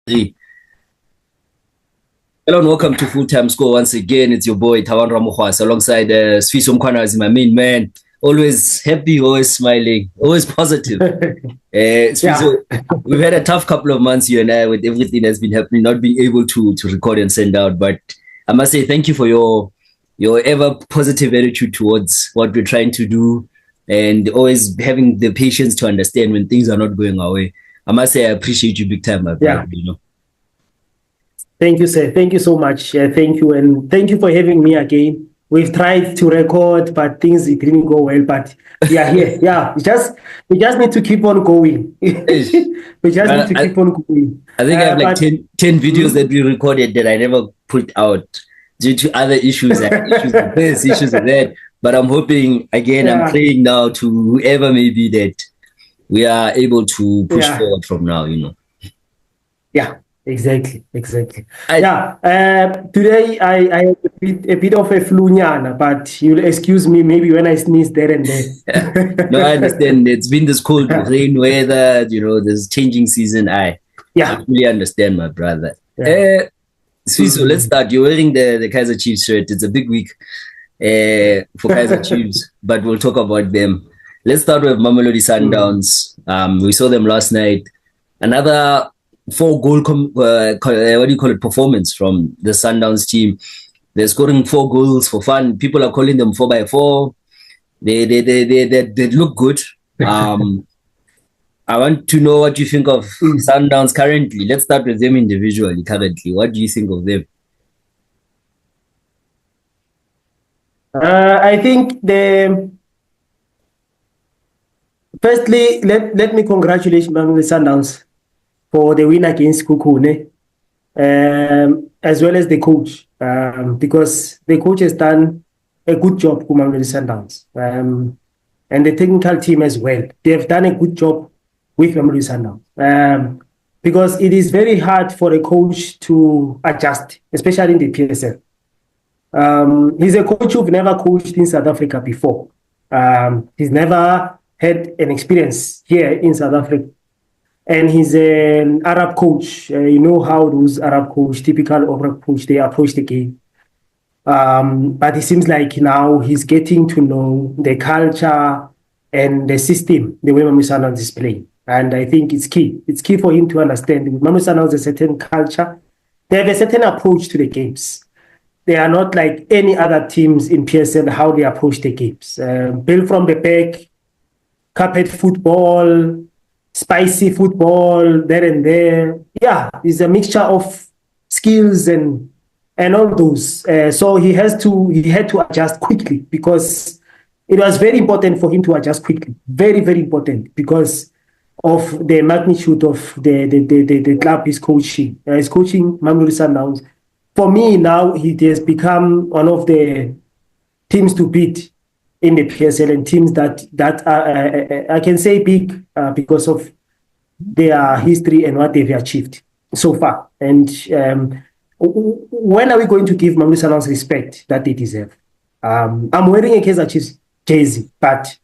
Hello and welcome to Fulltimescore once again. It's your boy Tawan Ramukhwas alongside Sifiso as my main man. Always happy, always smiling, always positive. Sifiso, we've had a tough couple of months, you and I, with everything that's been happening, not being able to record and send out. But I must say thank you for your ever positive attitude towards what we're trying to do and always having the patience to understand when things are not going our way. I must say I appreciate you big time, my brother. Thank you, sir. Thank you so much. Thank you. And thank you for having me again. We've tried to record, but things didn't go well. But we are here. Yeah, we just need to keep on going. We just need to keep on going. I think I have like 10 videos that we recorded that I never put out due to other issues, issues with this, issues with that. But I'm hoping, again, I'm praying now to whoever may be that we are able to push forward from now, Yeah. Exactly. Today I have a bit of a flu-nyana, but you'll excuse me maybe when I sneeze there and there. No, I understand. It's been this cold rain weather, this changing season. I fully understand, my brother. Sifiso, let's start. You're wearing the Kaizer Chiefs shirt. It's a big week for Kaizer Chiefs, but we'll talk about them. Let's start with Mamelodi Sundowns. We saw them last night. Another 4-goal performance from the Sundowns team. They're scoring 4 goals for fun. People are calling them 4x4. They look good. I want to know what you think of Sundowns currently. Let's start with them individually currently. What do you think of them? I think firstly, let me congratulate the Sundowns for the win against Sekhukhune, as well as the coach, because the coach has done a good job with Mamelodi Sundowns, and the technical team as well. They have done a good job with Mamelodi Sundowns, because it is very hard for a coach to adjust, especially in the PSL. He's a coach who's never coached in South Africa before. He's never had an experience here in South Africa. And he's an Arab coach. You know how those Arab coach, typical Arab coach, they approach the game. But it seems like now he's getting to know the culture and the system, the way Mamelodi Sundowns is playing. And I think it's key. It's key for him to understand. Mamelodi Sundowns has a certain culture. They have a certain approach to the games. They are not like any other teams in PSL, how they approach the games. Build from the back, carpet football, spicy football there and there. Yeah, it's a mixture of skills and all those. So he had to adjust quickly, because it was very important for him to adjust quickly. Very, very important, because of the magnitude of the club he's coaching. He's coaching Mamelodi Sundowns. For me now, he has become one of the teams to beat in the PSL, and teams that are, I can say, big because of their history and what they've achieved so far. And when are we going to give Mamelodi Sundowns respect that they deserve? I'm wearing a Kaizer Chiefs jersey, but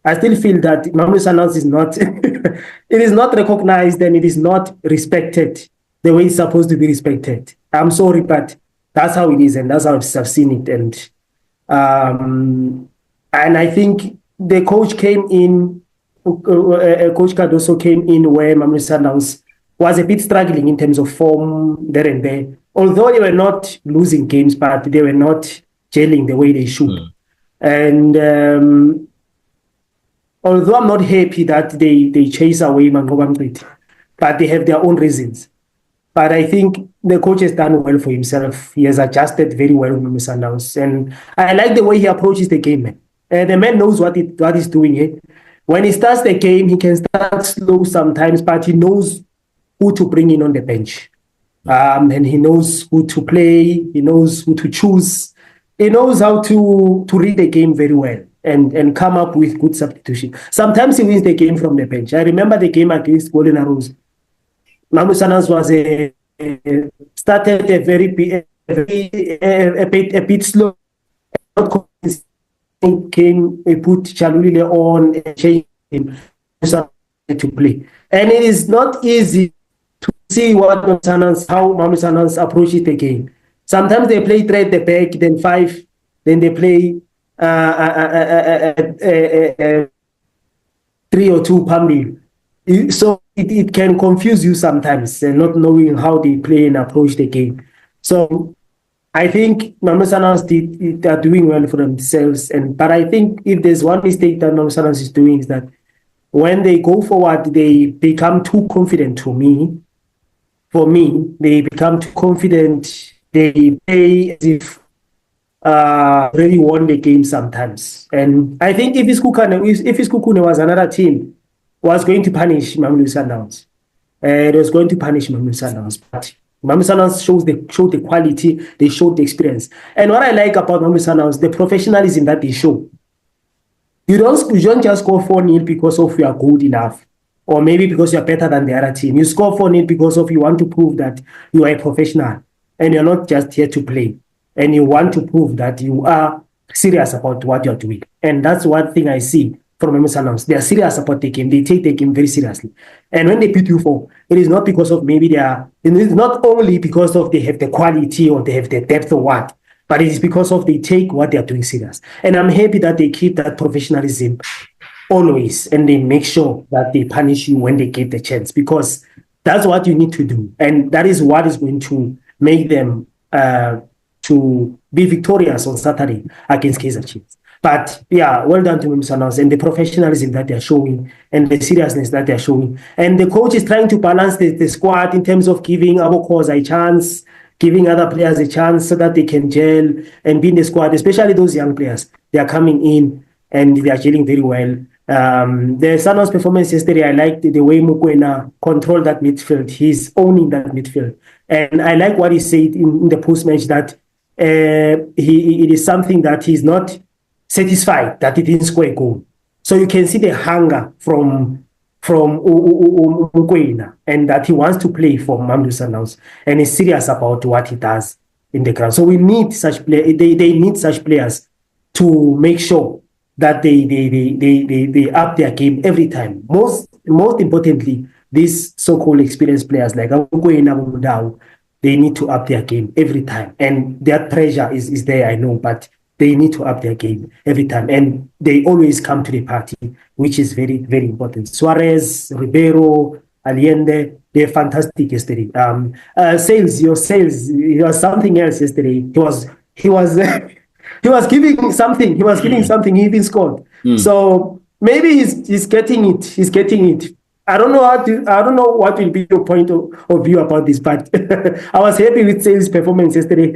I still feel that Mamelodi Sundowns is not it is not recognized, and it is not respected the way it's supposed to be respected. I'm sorry, but that's how it is, and that's how I've seen it. And I think the coach came in, Coach Cardoso came in where Mamelodi Sundowns was a bit struggling in terms of form there and there. Although they were not losing games, but they were not gelling the way they should. And although I'm not happy that they chase away Mangoba, but they have their own reasons. But I think the coach has done well for himself. He has adjusted very well with Mamelodi Sundowns. And I like the way he approaches the game, man. The man knows what he's doing here. When he starts the game, he can start slow sometimes, but he knows who to bring in on the bench. And he knows who to play. He knows who to choose. He knows how to read the game very well and come up with good substitution. Sometimes he wins the game from the bench. I remember the game against Golden Arrows. Mamelodi Sundowns was started a bit slow. Came, we put Chalulile on and changed him to play. And it is not easy to see what how Mamelodi Sundowns approaches the game. Sometimes they play three at the back, then five, then they play 3 or 2 Pambi. So it can confuse you sometimes, not knowing how they play and approach the game. So I think Mamelodi Sundowns are doing well for themselves. But I think if there's one mistake that Mamelodi Sundowns is doing is that when they go forward, they become too confident for me, they become too confident. They play as if really won the game sometimes. And I think if Sekhukhune was another team, was going to punish Mamelodi Sundowns. It was going to punish Mamelodi Sundowns. But Mamelodi Sundowns showed the quality, they showed the experience. And what I like about Mamelodi Sundowns, the professionalism that they show. You don't just score 4-0 because of you are good enough, or maybe because you are better than the other team. You score 4-0 because of you want to prove that you are a professional and you're not just here to play. And you want to prove that you are serious about what you're doing. And that's one thing I see from Mamelodi Sundowns. They are serious about the game. They take the game very seriously. And when they beat you it is not because of it is not only because of they have the quality or they have the depth or what, but it is because of they take what they are doing serious. And I'm happy that they keep that professionalism always, and they make sure that they punish you when they get the chance, because that's what you need to do. And that is what is going to make them to be victorious on Saturday against Kaizer Chiefs. But yeah, well done to Mamelodi Sundowns and the professionalism that they're showing and the seriousness that they're showing. And the coach is trying to balance the squad in terms of giving Abokos a chance, giving other players a chance so that they can gel and be in the squad, especially those young players. They are coming in and they are gelling very well. The Sundowns performance yesterday, I liked the way Mokoena controlled that midfield. He's owning that midfield. And I like what he said in the post-match, that it is something that he's not satisfied that he didn't score a goal. So you can see the hunger from Mokoena, and that he wants to play for Mamelodi Sundowns and is serious about what he does in the ground. So we need such players. They need such players to make sure that they up their game every time. Most importantly, these so-called experienced players like Mokoena, they need to up their game every time. And that pressure is there, I know, but they need to up their game every time. And they always come to the party, which is very, very important. Suarez, Ribeiro, Allende, they're fantastic yesterday. Your sales, he was something else yesterday. He was he was giving something. He was giving something. He even scored. So maybe he's getting it. He's getting it. I don't know what will be your point of view about this, but I was happy with Sales' performance yesterday.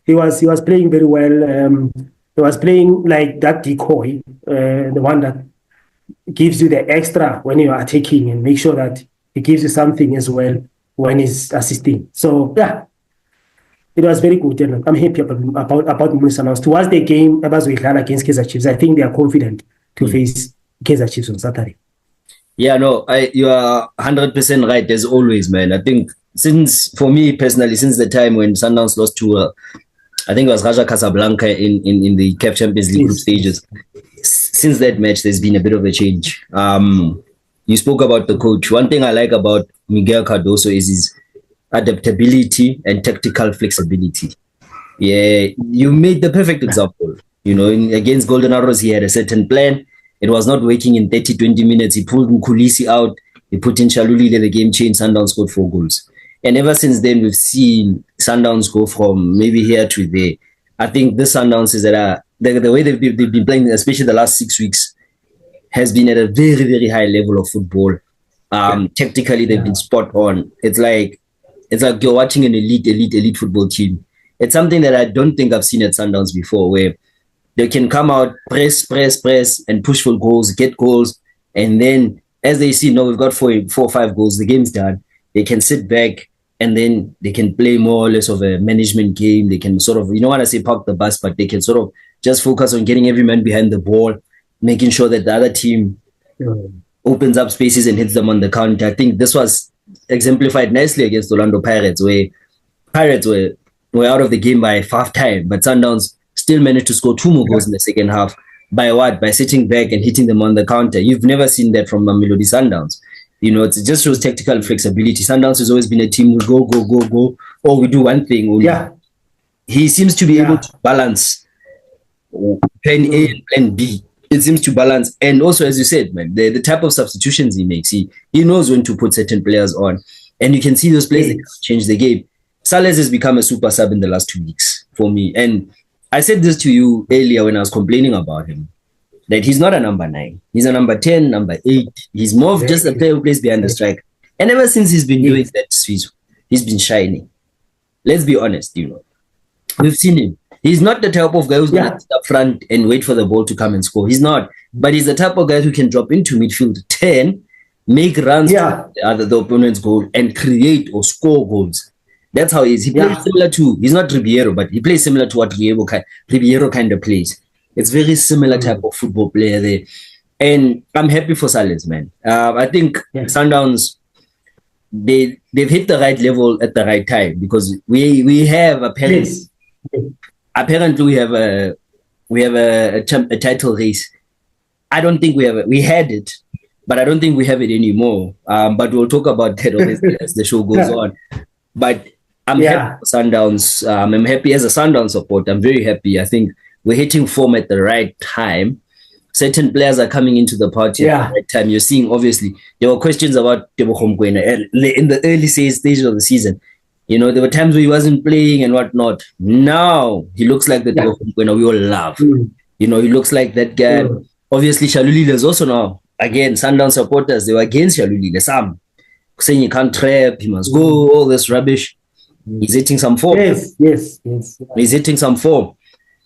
He was playing very well. He was playing like that decoy, the one that gives you the extra when you are attacking, and make sure that he gives you something as well when he's assisting. So yeah, it was very good. And I'm happy about Mamelodi Sundowns. Towards the game against Kaizer Chiefs, I think they are confident to face Kaizer Chiefs on Saturday. Yeah, no, you are 100% right as always, man. I think for me personally, since the time when Sundowns lost to I think it was Raja Casablanca in the CAF Champions League group stages. Since that match, there's been a bit of a change. You spoke about the coach. One thing I like about Miguel Cardoso is his adaptability and tactical flexibility. Yeah, you made the perfect example. You know, against Golden Arrows, he had a certain plan. It was not working in 30, 20 minutes. He pulled Mkhulisi out. He put in Shalulile, the game changed. Sundowns scored 4 goals. And ever since then, we've seen Sundowns go from maybe here to there. I think the Sundowns is that the way they've been playing, especially the last 6 weeks, has been at a very, very high level of football. Tactically, they've been spot on. It's like you're watching an elite football team. It's something that I don't think I've seen at Sundowns before, where they can come out, press, and push for goals, get goals, and then as they see, no, we've got 4 or 5 goals, the game's done. They can sit back and then they can play more or less of a management game. They can sort of, you don't want to say park the bus, but they can sort of just focus on getting every man behind the ball, making sure that the other team opens up spaces and hits them on the counter. I think this was exemplified nicely against Orlando Pirates, where Pirates were out of the game by half time, but Sundowns still managed to score 2 more goals in the second half. By what? By sitting back and hitting them on the counter. You've never seen that from Mamelodi Sundowns. It just shows tactical flexibility. Sundowns has always been a team who go, or we do one thing only. Yeah. He seems to be able to balance plan A and plan B. It seems to balance. And also, as you said, man, the type of substitutions he makes, he knows when to put certain players on. And you can see those players that change the game. Salas has become a super sub in the last 2 weeks for me. And I said this to you earlier when I was complaining about him, that he's not a number 9. He's a number 10, number 8. He's more of just a player who plays behind the striker. And ever since he's been doing that, he's been shining. Let's be honest, We've seen him. He's not the type of guy who's going to sit up front and wait for the ball to come and score. He's not. But he's the type of guy who can drop into midfield 10, make runs to the opponent's goal, and create or score goals. That's how he is. He plays similar to, he's not Ribeiro, but he plays similar to what Ribeiro kind of plays. It's very similar type of football player there. And I'm happy for Salas, man. I think Sundowns, they've hit the right level at the right time, because we have apparently we have a title race. I don't think we had it, but I don't think we have it anymore. But we'll talk about that obviously as the show goes on. But I'm happy for Sundowns. I'm happy as a Sundowns supporter. I'm very happy. I think we're hitting form at the right time. Certain players are coming into the party at the right time. You're seeing, obviously, there were questions about Sekhukhune in the early stage of the season. There were times where he wasn't playing and whatnot. Now he looks like the Sekhukhune we all love. He looks like that guy. Obviously, Shalulile is also now, again, Sundown supporters, they were against Shalulile. Some saying he can't trap, he must go, all this rubbish. He's hitting some form. Yes. He's hitting some form.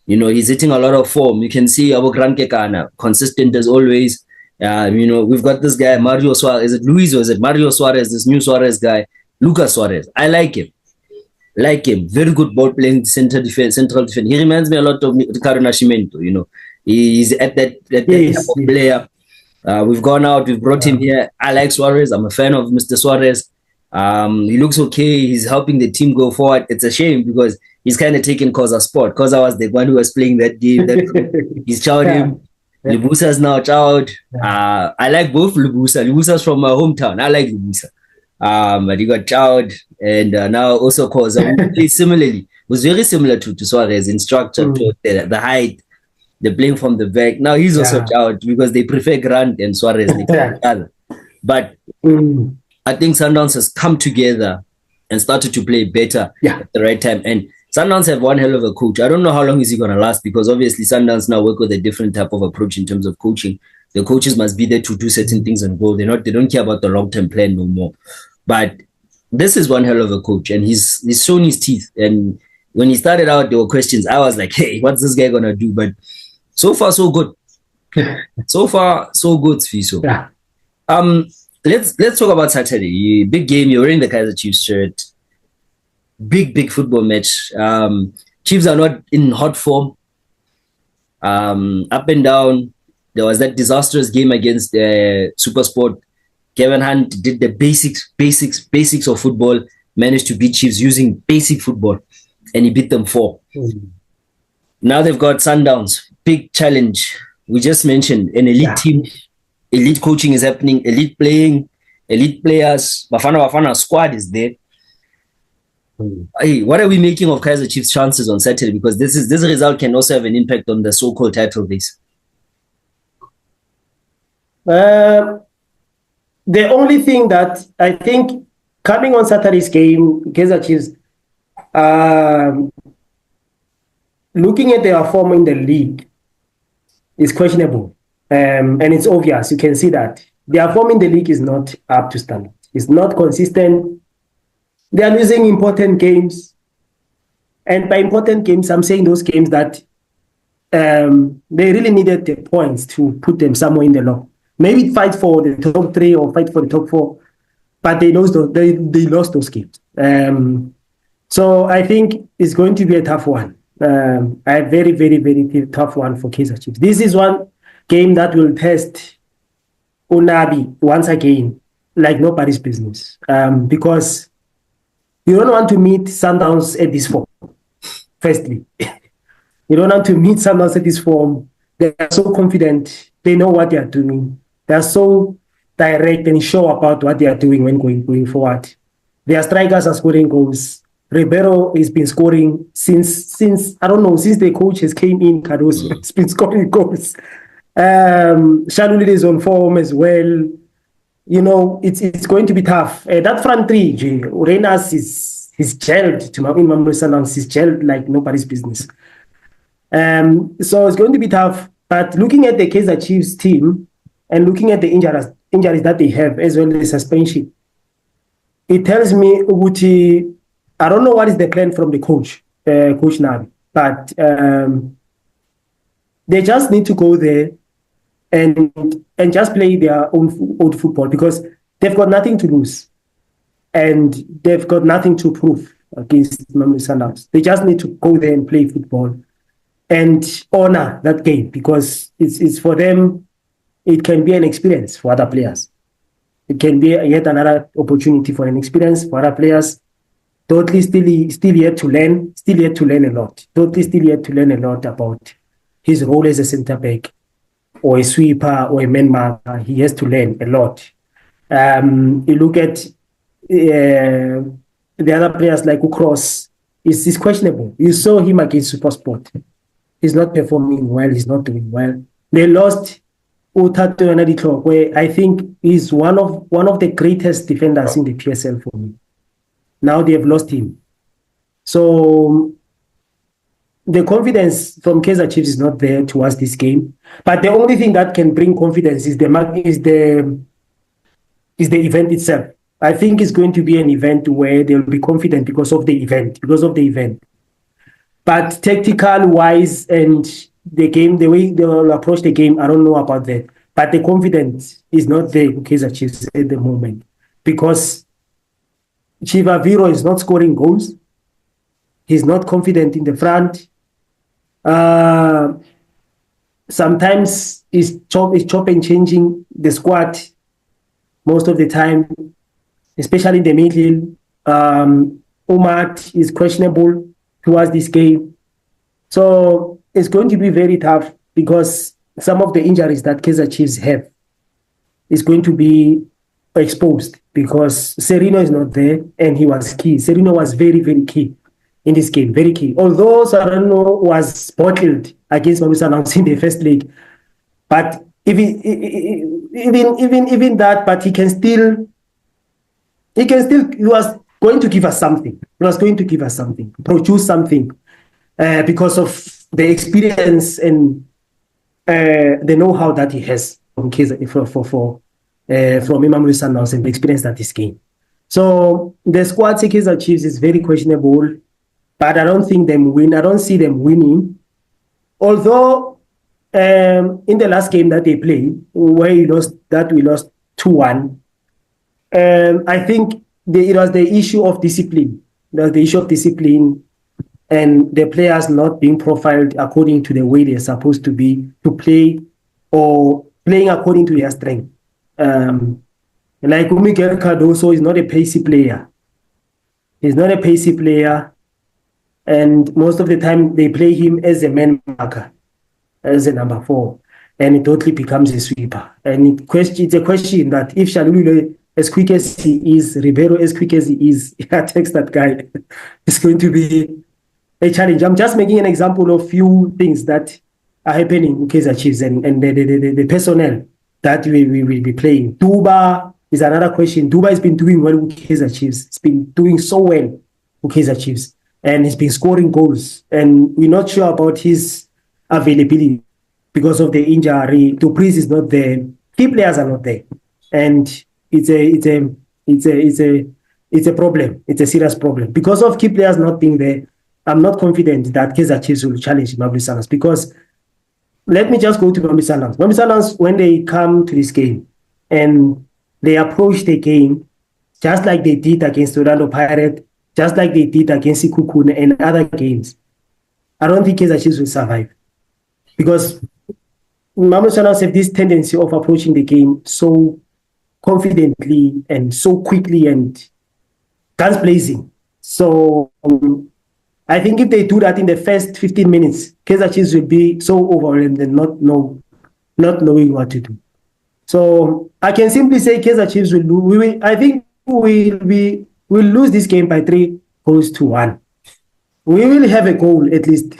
He's hitting a lot of form. You can see Abu Kekana, consistent as always. We've got this guy, Mario Suarez. Is it Luis or is it Mario Suarez, this new Suarez guy? Lucas Suarez. I like him. Very good ball playing, central defense. He reminds me a lot of Ricardo Nascimento, He's at that type of player. We've gone out, we've brought him here. I like Suarez. I'm a fan of Mr. Suarez. He looks okay. He's helping the team go forward. It's a shame because he's kind of taken Koza's spot. Koza was the one who was playing that game. He's chowed him. Lubusa's now chowed. I like both Lubusa. Lubusa's from my hometown. I like Lubusa. But he got chowed. And now also Koza. Similarly, it was very similar to Suarez in structure, to the height, the playing from the back. Now he's also chowed because they prefer Grant and Suarez next to each other. But I think Sundowns has come together and started to play better at the right time. And Sundowns have one hell of a coach. I don't know how long is he going to last, because obviously Sundowns now work with a different type of approach in terms of coaching. The coaches must be there to do certain things and go. They don't care about the long-term plan no more. But this is one hell of a coach, and he's shown his teeth. And when he started out, there were questions. I was like, hey, what's this guy going to do? But so far, so good. So far, so good, Sifiso. Yeah. Let's talk about Saturday. Big game. You're wearing the Kaizer Chiefs shirt. Big football match. Chiefs are not in hot form. Up and down. There was that disastrous game against SuperSport. Kevin Hunt did the basics of football. Managed to beat Chiefs using basic football, and he beat them 4. Now they've got Sundowns. Big challenge. We just mentioned an elite team. Elite coaching is happening. Elite playing. Elite players. Bafana squad is there. Hey, what are we making of Kaizer Chiefs' chances on Saturday? Because this result can also have an impact on the so-called title race. The only thing that I think coming on Saturday's game, Kaizer Chiefs, looking at their form in the league, is questionable. And it's obvious. You can see that. Their form in the league is not up to standard. It's not consistent. They are losing important games. And by important games, I'm saying those games that they really needed the points to put them somewhere in the law. Maybe fight for the top 3 or fight for the top 4, but they lost those games. So I think it's going to be a tough one. A very, very, very tough one for Kaizer Chiefs. This is one game that will test Unabi once again, like nobody's business. Because you don't want to meet Sundowns at this form, firstly. You don't want to meet Sundowns at this form. They are so confident. They know what they are doing. They are so direct and sure about what they are doing when going forward. Their strikers are scoring goals. Ribeiro has been scoring since I don't know, since the coach has came in. Cardoso has been scoring goals. Shalulile is on form as well. You know, it's going to be tough. That front three, Renas is gelled to Mamelodi Sundowns. He's gelled like nobody's business. So it's going to be tough. But looking at the Kaizer Chiefs team and looking at the injuries that they have, as well as suspension, it tells me, Uguti, I don't know what is the plan from the coach, Coach Nabi, but they just need to go there and just play their own football, because they've got nothing to lose and they've got nothing to prove against Mamelodi Sundowns. They just need to go there and play football and honor that game, because it's for them. It can be an experience for other players. It can be yet another opportunity for an experience for other players. Totally still yet to learn a lot. Totally still yet to learn a lot about his role as a centre back or a sweeper or a man marker. He has to learn a lot. You look at the other players like Ukros, is questionable. You saw him against SuperSport. He's not performing well. He's not doing well. They lost Utato Enadito, where I think he's one of the greatest defenders in the PSL for me. Now they have lost him. So the confidence from Kaizer Chiefs is not there towards this game. But the only thing that can bring confidence is the event itself. I think it's going to be an event where they'll be confident because of the event. But tactical wise and the game, the way they will approach the game, I don't know about that. But the confidence is not there in Kaizer Chiefs at the moment, because Chivaviro is not scoring goals. He's not confident in the front. Sometimes he's chop and changing the squad most of the time, especially in the middle. Umat is questionable towards this game. So it's going to be very tough, because some of the injuries that Kaizer Chiefs have is going to be exposed, because Serino is not there and he was key. Serino was very, very key in this game, very key. Although Serino was bottled against Mamelodi Sundowns in the first leg, but even that, but he was going to give us something. He was going to give us something, produce something, because of the experience and the know-how that he has from Mamelodi Sundowns and the experience that he's gained. So the squad Kaizer Chiefs is very questionable, but I don't think them win. I don't see them winning. Although in the last game that they played, where we lost 2-1, I think it was the issue of discipline. And the players not being profiled according to the way they're supposed to be to play, or playing according to their strength. Like Miguel Cardoso is not a pacey player. He's not a pacey player. And most of the time they play him as a man marker, as a number 4. And it totally becomes a sweeper. And it's a question that if Shalulile, as quick as he is, Ribeiro as quick as he is, attacks that guy, it's going to be a challenge. I'm just making an example of few things that are happening in Kaizer Chiefs and the personnel that we will be playing. Duba is another question. Duba has been doing well with Kaizer Chiefs. He's been doing so well with Kaizer Chiefs, and he's been scoring goals. And we're not sure about his availability because of the injury. Dupriz is not there. Key players are not there, and it's a problem. It's a serious problem because of key players not being there. I'm not confident that Kaizer Chiefs will challenge Mamelodi Sundowns, because let me just go to Mamelodi Sundowns. Mamelodi Sundowns, when they come to this game and they approach the game just like they did against Orlando Pirates, just like they did against Sekhukhune and other games, I don't think Kaizer Chiefs will survive, because Mamelodi Sundowns have this tendency of approaching the game so confidently and so quickly and guns blazing. So I think if they do that in the first 15 minutes, Kaizer Chiefs will be so overwhelmed and not knowing what to do. So I can simply say Kaizer Chiefs will lose. I think we'll lose this game by 3-1. We will have a goal at least.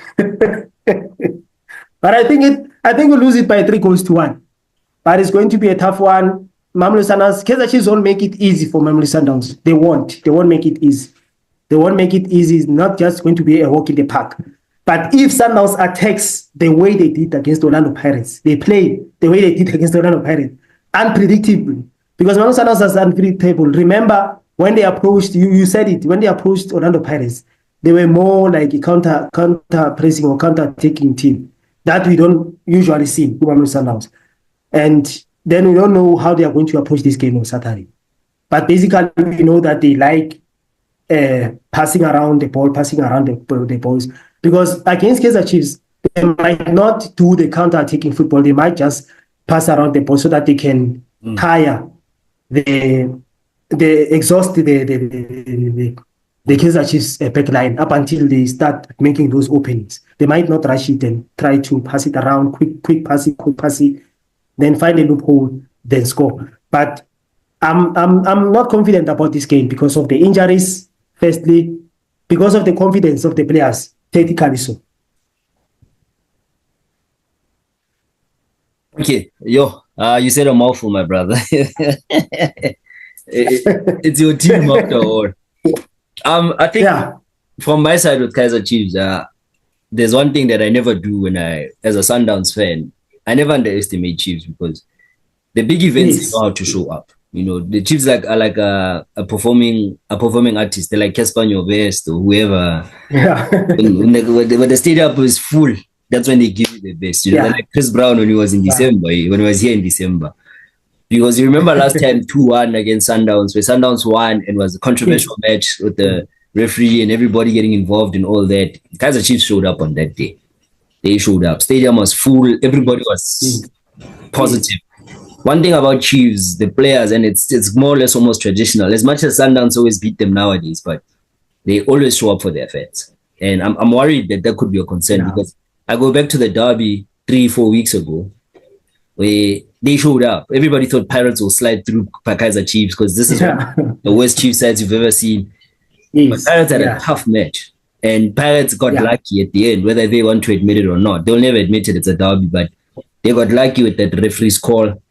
But I think we'll lose it by 3-1. But it's going to be a tough one. Mamelodi Sundowns, Kaizer Chiefs won't make it easy for Mamelodi Sundowns. They won't. They won't make it easy. They won't make it easy. It's not just going to be a walk in the park. But if Sundowns attacks the way they did against Orlando Pirates, they play the way they did against Orlando Pirates, unpredictable. Because Mamelodi Sundowns is unpredictable. Remember, when they approached, you said it, when they approached Orlando Pirates, they were more like a counter pressing or counter attacking team that we don't usually see in Mamelodi Sundowns. And then we don't know how they are going to approach this game on Saturday. But basically, we know that they like passing around the balls. Because against Kaizer Chiefs, they might not do the counter-attacking football. They might just pass around the ball so that they can tire exhaust the Kaizer Chiefs back line up until they start making those openings. They might not rush it and try to pass it around, quick passing, then find a loophole, then score. But I'm not confident about this game because of the injuries, firstly, because of the confidence of the players, technically so. Okay, you said a mouthful, my brother. It's your team after all. I think from my side with Kaizer Chiefs, there's one thing that I never do as a Sundowns fan, I never underestimate Chiefs because the big events they know how to show up. You know, the Chiefs are like a performing artist. They're like Casper Nyovest or whoever. Yeah. when the stadium is full, that's when they give you the best. You know, like Chris Brown when he was in December, when he was here in December. Because you remember last time 2-1 against Sundowns, where Sundowns won and was a controversial match with the referee and everybody getting involved in all that. Kaizer Chiefs showed up on that day. They showed up. Stadium was full. Everybody was positive. One thing about Chiefs, the players, and it's more or less almost traditional. As much as Sundowns always beat them nowadays, but they always show up for their fans. And I'm worried that could be a concern because I go back to the derby 3-4 weeks ago where they showed up. Everybody thought Pirates will slide through Kaizer Chiefs because this is the worst Chiefs sides you've ever seen. But Pirates had a tough match. And Pirates got lucky at the end, whether they want to admit it or not. They'll never admit it, it's a derby, but they got lucky with that referee's call.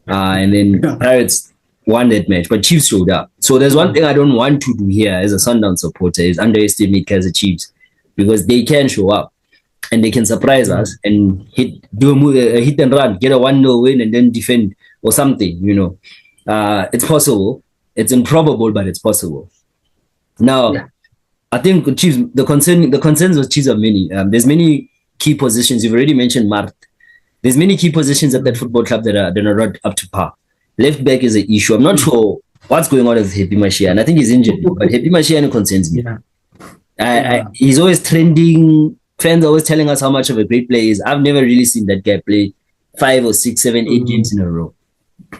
And then Pirates won that match, but Chiefs showed up. So there's one thing I don't want to do here as a Sundowns supporter is underestimate Kaizer Chiefs because they can show up and they can surprise us and do a hit and run, get a 1-0 win and then defend or something, you know. It's possible. It's improbable, but it's possible. Now, I think Chiefs, the concerns with Chiefs are many. There's many key positions. You've already mentioned Mart. There's many key positions at that football club that are not up to par. Left back is an issue. I'm not sure what's going on with Happy Mashian. I think he's injured, but Happy Mashian concerns me. He's always trending. Fans are always telling us how much of a great player he is. I've never really seen that guy play 5 or 6, 7, 8 games in a row.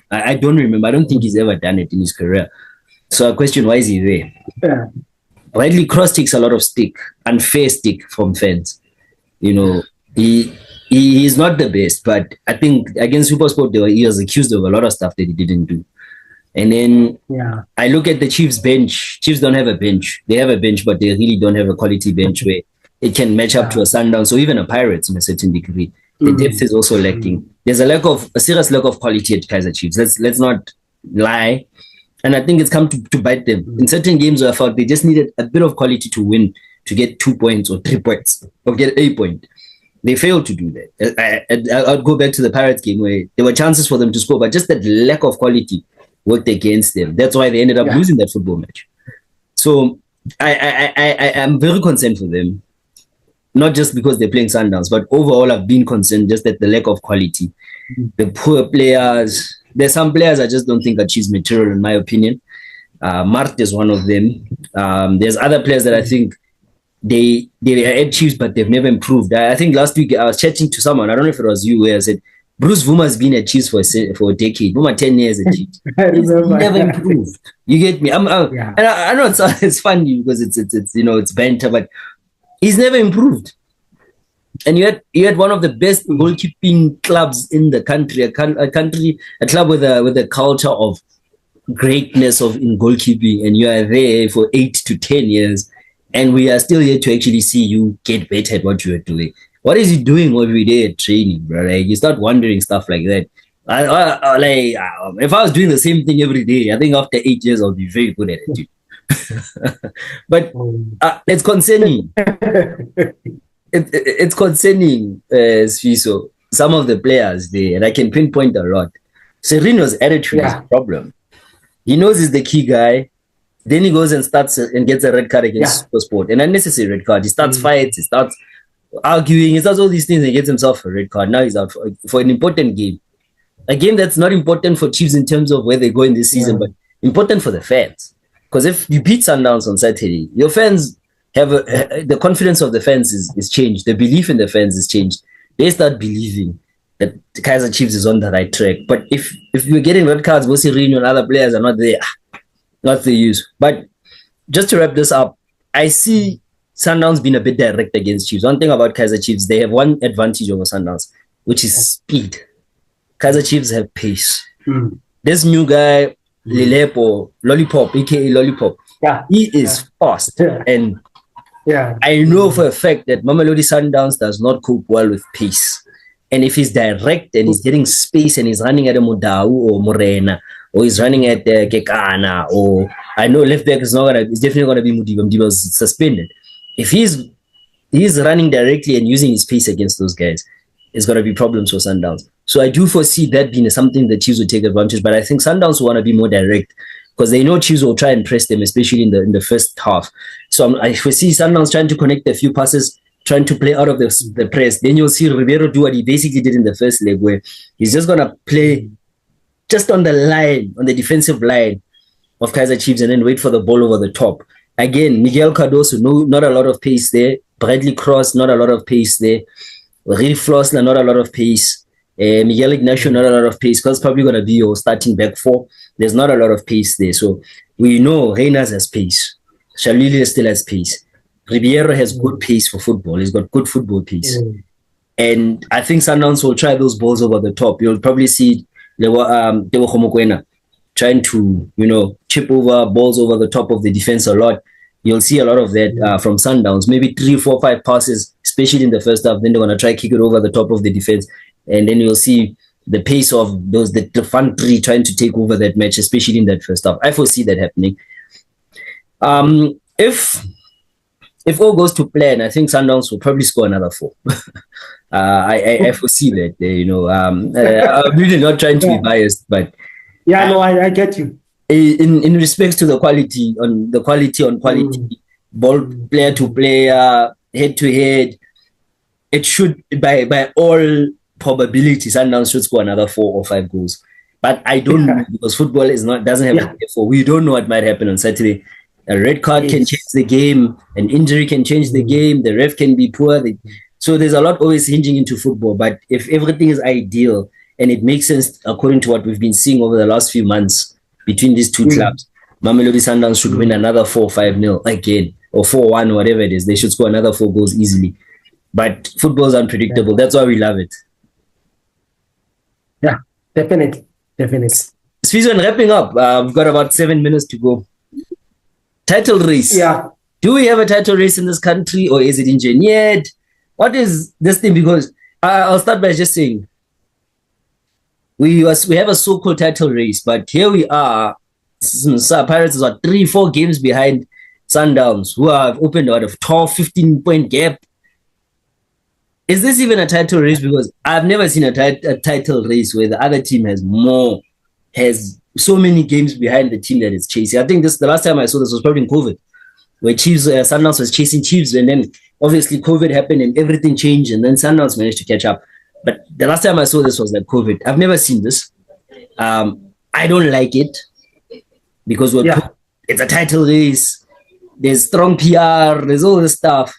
I don't remember. I don't think he's ever done it in his career. So I question, why is he there? Widely Cross takes a lot of stick, unfair stick from fans. You know, he is not the best, but I think against SuperSport he was accused of a lot of stuff that he didn't do. And then I look at the Chiefs bench. Chiefs don't have a bench. They have a bench, but they really don't have a quality bench where it can match up to a Sundowns or even a Pirates in a certain degree. The depth is also lacking. There's a serious lack of quality at Kaizer Chiefs. Let's not lie. And I think it's come to bite them. In certain games where I felt they just needed a bit of quality to win, to get 2 points or 3 points, or get a point. They failed to do that. I'll go back to the Pirates game where there were chances for them to score, but just that lack of quality worked against them. That's why they ended up losing that football match. So I am very concerned for them. Not just because they're playing Sundowns, but overall I've been concerned just at the lack of quality. The poor players. There's some players I just don't think are Chiefs material in my opinion. Mart is one of them. There's other players that I think they are at Chiefs, but they've never improved. I think last week I was chatting to someone, I don't know if it was you, where I said, Bruce Vuma's been at Chiefs for a decade. Vuma 10 years at Chiefs. He never improved. You get me? And I know it's funny because it's you know, it's banter, but he's never improved. And you had one of the best goalkeeping clubs in the country, a club with a culture of greatness in goalkeeping, and you are there for 8 to 10 years, and we are still here to actually see you get better at what you are doing. What is he doing every day at training, bro? Like, you start wondering stuff like that. If I was doing the same thing every day, I think after 8 years I'll be very good at it, dude. But it's concerning. It's concerning, Sifiso, some of the players there, and I can pinpoint a lot. Serino's attitude is a problem. He knows he's the key guy. Then he goes and starts and gets a red card against Supersport, an unnecessary red card. He starts fights, he starts arguing, he starts all these things and gets himself a red card. Now he's out for an important game. A game that's not important for Chiefs in terms of where they go in this season, but important for the fans. Because if you beat Sundowns on Saturday, your fans have the confidence of the fans is changed. The belief in the fans is changed. They start believing that the Kaizer Chiefs is on the right track. But if you're getting red cards, Bosi Rino and other players are not there, not the use. But just to wrap this up, I see Sundowns being a bit direct against Chiefs. One thing about Kaizer Chiefs, they have one advantage over Sundowns, which is speed. Kaizer Chiefs have pace. This new guy, Lilepo, Lollipop, aka Lollipop, he is fast. And I know for a fact that Mamelodi Sundowns does not cope well with pace. And if he's direct and he's getting space and he's running at a Modau or Morena, or he's running at Kekana, or I know left back is definitely gonna be Mudiba. Mudiba's suspended. If he's running directly and using his pace against those guys, it's gonna be problems for Sundowns. So I do foresee that being something that Chiefs will take advantage. But I think Sundowns will want to be more direct because they know Chiefs will try and press them, especially in the first half. So I foresee Sundowns trying to connect a few passes, trying to play out of the press. Then you'll see Ribeiro do what he basically did in the first leg, where he's just going to play just on the line, on the defensive line of Kaizer Chiefs, and then wait for the ball over the top. Again, Miguel Cardoso, not a lot of pace there. Bradley Cross, not a lot of pace there. Real Flossler, not a lot of pace. Miguel Ignacio, not a lot of pace, because it's probably going to be your starting back four. There's not a lot of pace there. So we know Reyners has pace. Shalili still has pace. Ribeiro has good pace for football. He's got good football pace. And I think Sundowns will try those balls over the top. You'll probably see Tebo Khomokwena trying to, chip over balls over the top of the defense a lot. You'll see a lot of that from Sundowns. Maybe 3, 4, 5 passes, especially in the first half. Then they're going to try kick it over the top of the defense. And then you'll see the pace of the front three trying to take over that match, especially in that first half. I foresee that happening. If all goes to plan, I think Sundowns will probably score another 4. I foresee that. I'm really not trying to be biased, but I get you. In respects to the quality on ball player to player, head to head, it should by all probability Sundowns should score another 4 or 5 goals. But I don't know, because football doesn't have a therefore. We don't know what might happen on Saturday. A red card can change the game, an injury can change the game, the ref can be poor. So there's a lot always hinging into football. But if everything is ideal and it makes sense according to what we've been seeing over the last few months between these two clubs, Mamelodi Sundowns should win another 4-5-0 again, or 4-1, whatever it is. They should score another 4 goals easily. But football is unpredictable. That's why we love it. Yeah, definitely. Sifiso, and wrapping up, we've got about 7 minutes to go. Title race. Yeah. Do we have a title race in this country, or is it engineered? What is this thing? Because I'll start by just saying we have a so-called title race, but here we are. Pirates are 3-4 games behind Sundowns, who have opened out of 12-15-point gap. Is this even a title race? Because I've never seen a title race where the other team has so many games behind the team that it's chasing. I think the last time I saw this was probably in COVID, where Sundowns was chasing Chiefs, and then obviously COVID happened and everything changed, and then Sundowns managed to catch up. But the last time I saw this was like COVID. I've never seen this. I don't like it because it's a title race. There's strong PR. There's all this stuff.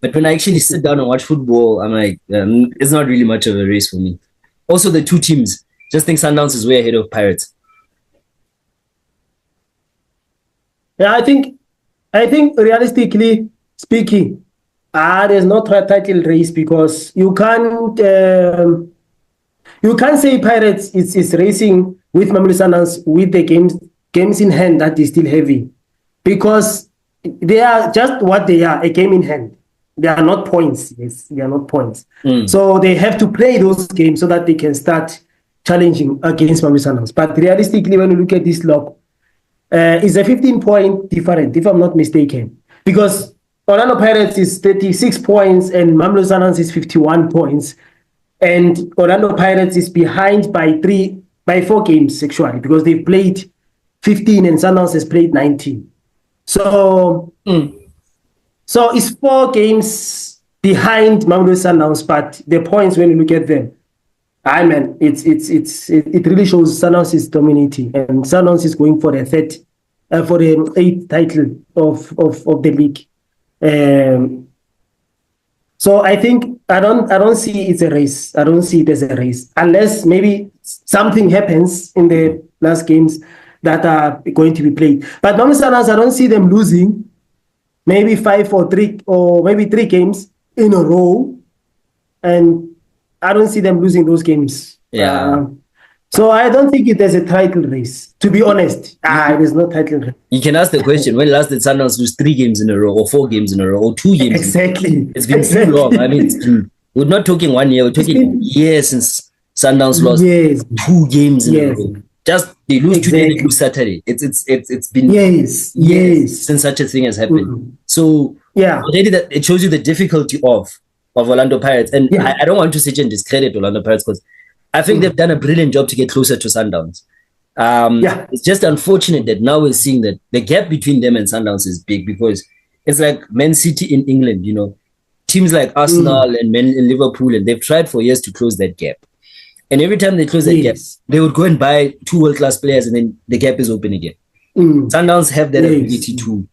But when I actually sit down and watch football, I'm like, it's not really much of a race for me. Also, the two teams, just think Sundowns is way ahead of Pirates. Yeah, I think realistically speaking, There's no title race because you can't say Pirates is racing with Mamelodi Sundowns with the games in hand that is still heavy, because they are just what they are, a game in hand. They are not points. Yes, they are not points. So they have to play those games so that they can start challenging against Mamelodi Sundowns. But realistically, when you look at this log, it's a 15-point difference, if I'm not mistaken, because Orlando Pirates is 36 points and Mamelodi Sundowns is 51 points. And Orlando Pirates is behind by 4 games, actually, because they've played 15 and Sundowns has played 19. So it's 4 games behind Mamelodi Sundowns, but the points, when you look at them, it really shows Sundowns is dominating, and Sundowns is going for the 8th title of the league. So I think I don't see it's a race. I don't see it as a race unless maybe something happens in the last games that are going to be played. But Mamelodi Sundowns, I don't see them losing maybe 5 or 3 or maybe 3 games in a row, and I don't see them losing those games. Yeah. So I don't think it is a title race, to be honest. There's no title race. You can ask the question, when last did Sundowns lose 3 games in a row or 4 games in a row or 2 games? Exactly. It's been too long. I mean, we're not talking 1 year. We're talking years since Sundowns lost 2 games in a row. Just they lose today, they lose Saturday. It's been years since such a thing has happened. So already that it shows you the difficulty of Orlando Pirates. And I don't want to sit and discredit Orlando Pirates, because I think they've done a brilliant job to get closer to Sundowns. It's just unfortunate that now we're seeing that the gap between them and Sundowns is big, because it's like Man City in England, you know, teams like Arsenal and Liverpool, and they've tried for years to close that gap. And every time they close that gap, they would go and buy 2 world-class players, and then the gap is open again. Sundowns have that ability to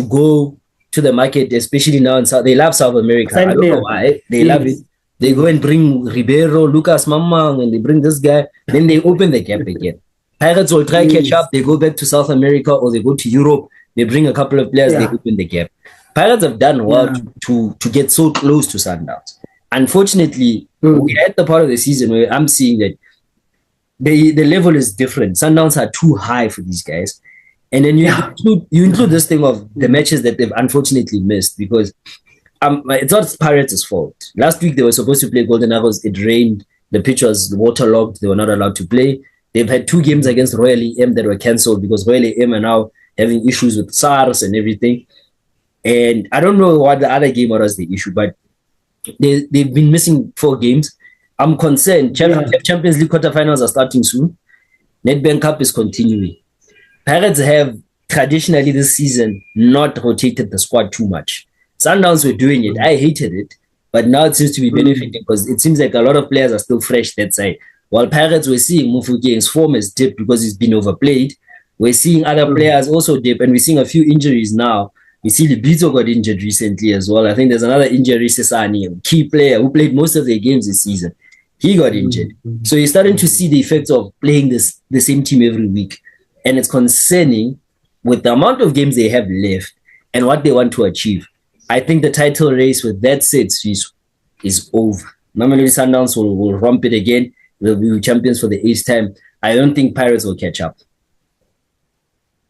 go to the market, especially now in South. They love South America. I don't know why. They love it. They go and bring Ribeiro, Lucas Mamang, and they bring this guy. Then they open the gap again. Pirates will try catch up. They go back to South America or they go to Europe. They bring a couple of players. They open the gap. Pirates have done well to get so close to Sundowns. Unfortunately, we're at the part of the season where I'm seeing that the level is different. Sundowns are too high for these guys. And then you include this thing of the matches that they've unfortunately missed, because it's not Pirates' fault. Last week they were supposed to play Golden Arrows. It rained. The pitch was waterlogged. They were not allowed to play. They've had 2 games against Royal EM that were cancelled because Royal EM are now having issues with SARS and everything. And I don't know what the other game was the issue, but they've been missing 4 games. I'm concerned. Champions League quarterfinals are starting soon. Nedbank Cup is continuing. Pirates have traditionally this season not rotated the squad too much. Sundowns were doing it. I hated it, but now it seems to be benefiting, because it seems like a lot of players are still fresh that side. While Pirates, we're seeing Mufukeng's form has dipped because he's been overplayed. We're seeing other players also dip, and we're seeing a few injuries now. We see Libito got injured recently as well. I think there's another injury, Sesani, a key player who played most of their games this season. He got injured. So you're starting to see the effects of playing the same team every week. And it's concerning with the amount of games they have left and what they want to achieve. I think the title race with that set is over. Mamelodi Sundowns will romp it again. They'll be champions for the 8th time. I don't think Pirates will catch up.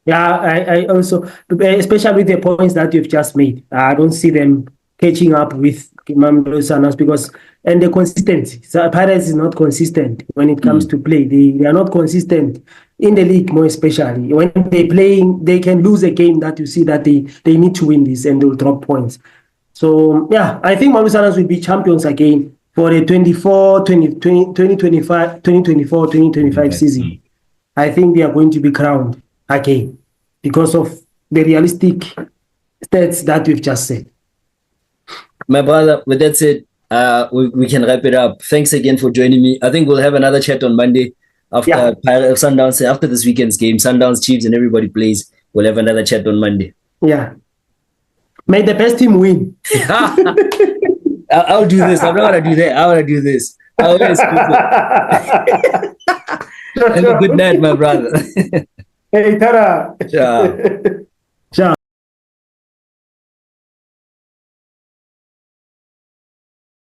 Yeah, I also, especially with the points that you've just made, I don't see them catching up with Mamelodi Sundowns, because and the consistency. So Pirates is not consistent when it comes to play. They are not consistent in the league, more especially when they playing. They can lose a game that you see that they need to win this, and they'll drop points. So I think Mamelodi Sundowns will be champions again for the 2024-2025 season. I think they are going to be crowned again because of the realistic stats that we've just said. My brother, with that said, we can wrap it up. Thanks again for joining me. I think we'll have another chat on Monday after Sundowns, after this weekend's game. Sundowns, Chiefs, and everybody plays. We'll have another chat on Monday. Yeah. May the best team win. I'll do this. I'm not going to do that. I want to do this. Have a good night, my brother. Hey, Tara. Ciao. Ciao.